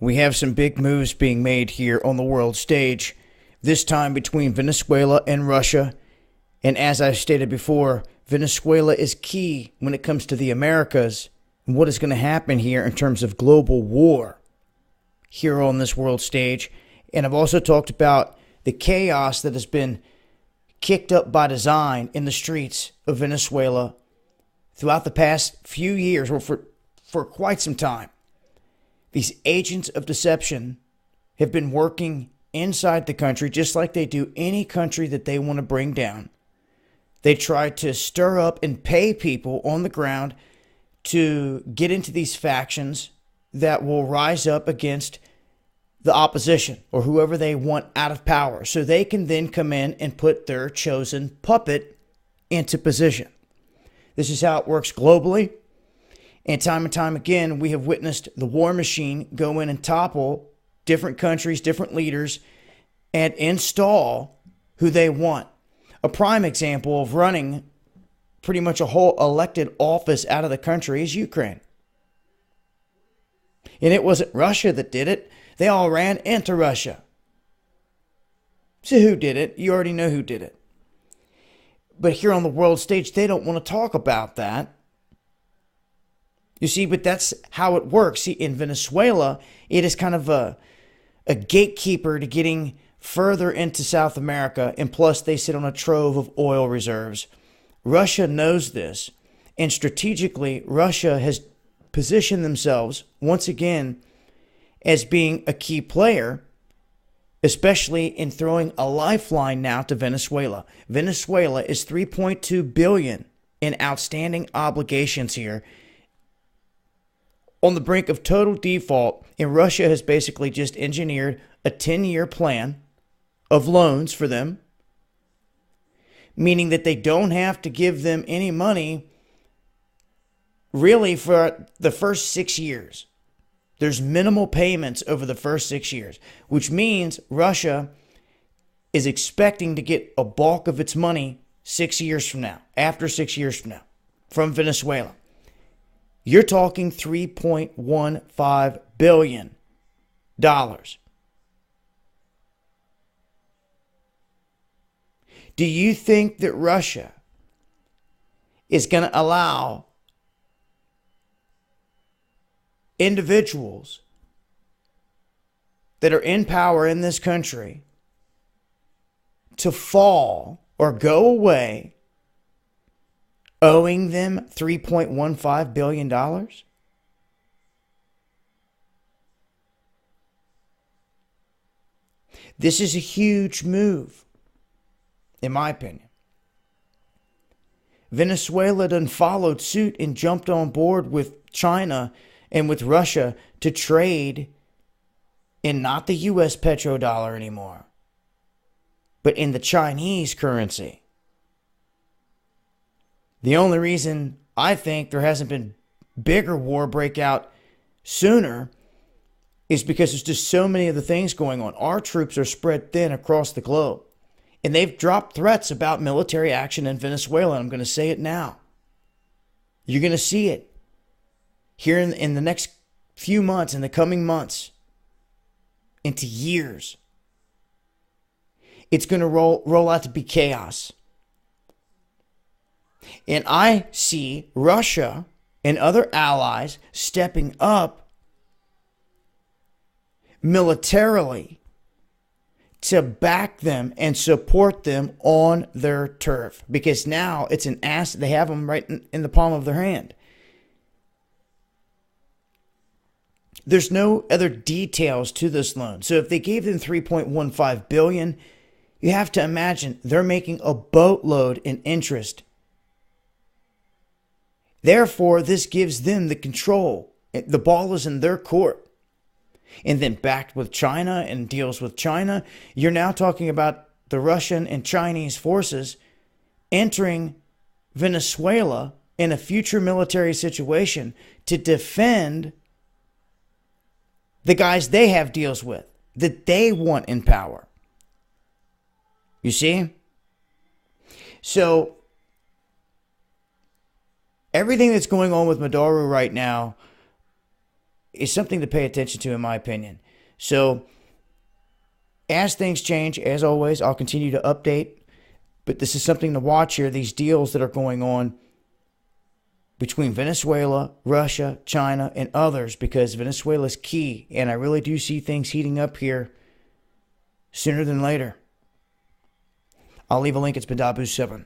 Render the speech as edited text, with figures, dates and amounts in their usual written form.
We have some big moves being made here on the world stage, this time between Venezuela and Russia. And as I stated before, Venezuela is key when it comes to the Americas and what is going to happen here in terms of global war here on this world stage. And I've also talked about the chaos that has been kicked up by design in the streets of Venezuela throughout the past few years, or for quite some time. These agents of deception have been working inside the country just like they do any country that they want to bring down. They try to stir up and pay people on the ground to get into these factions that will rise up against the opposition or whoever they want out of power, so they can then come in and put their chosen puppet into position. This is how it works globally. And time again, we have witnessed the war machine go in and topple different countries, different leaders, and install who they want. A prime example of running pretty much a whole elected office out of the country is Ukraine. And it wasn't Russia that did it. They all ran into Russia. So who did it? You already know who did it. But here on the world stage, they don't want to talk about that. You see, but that's how it works. See, in Venezuela, it is kind of a gatekeeper to getting further into South America, and plus they sit on a trove of oil reserves. Russia knows this, and strategically, Russia has positioned themselves once again as being a key player, especially in throwing a lifeline now to Venezuela. Venezuela is $3.2 billion in outstanding obligations here, on the brink of total default, and Russia has basically just engineered a 10-year plan of loans for them, meaning that they don't have to give them any money really for the first 6 years. There's minimal payments over the first 6 years, which means Russia is expecting to get a bulk of its money 6 years from now, after 6 years from now, from Venezuela. You're talking $3.15 billion. Do you think that Russia is going to allow individuals that are in power in this country to fall or go away owing them $3.15 billion? This is a huge move, in my opinion. Venezuela done followed suit and jumped on board with China and with Russia to trade in not the U.S. petrodollar anymore, but in the Chinese currency. The only reason I think there hasn't been bigger war breakout sooner is because there's just so many of the things going on. Our troops are spread thin across the globe, and they've dropped threats about military action in Venezuela. I'm going to say it now. You're going to see it here in the next few months, in the coming months, into years. It's going to roll out to be chaos. And I see Russia and other allies stepping up militarily to back them and support them on their turf. Because now it's an asset. They have them right in the palm of their hand. There's no other details to this loan. So if they gave them $3.15 billion, you have to imagine they're making a boatload in interest. Therefore, this gives them the control. The ball is in their court. And then backed with China and deals with China, you're now talking about the Russian and Chinese forces entering Venezuela in a future military situation to defend the guys they have deals with, that they want in power. You see? So everything that's going on with Maduro right now is something to pay attention to, in my opinion. So, as things change, as always, I'll continue to update. But this is something to watch here, these deals that are going on between Venezuela, Russia, China, and others, because Venezuela is key. And I really do see things heating up here sooner than later. I'll leave a link. It's Badabu7.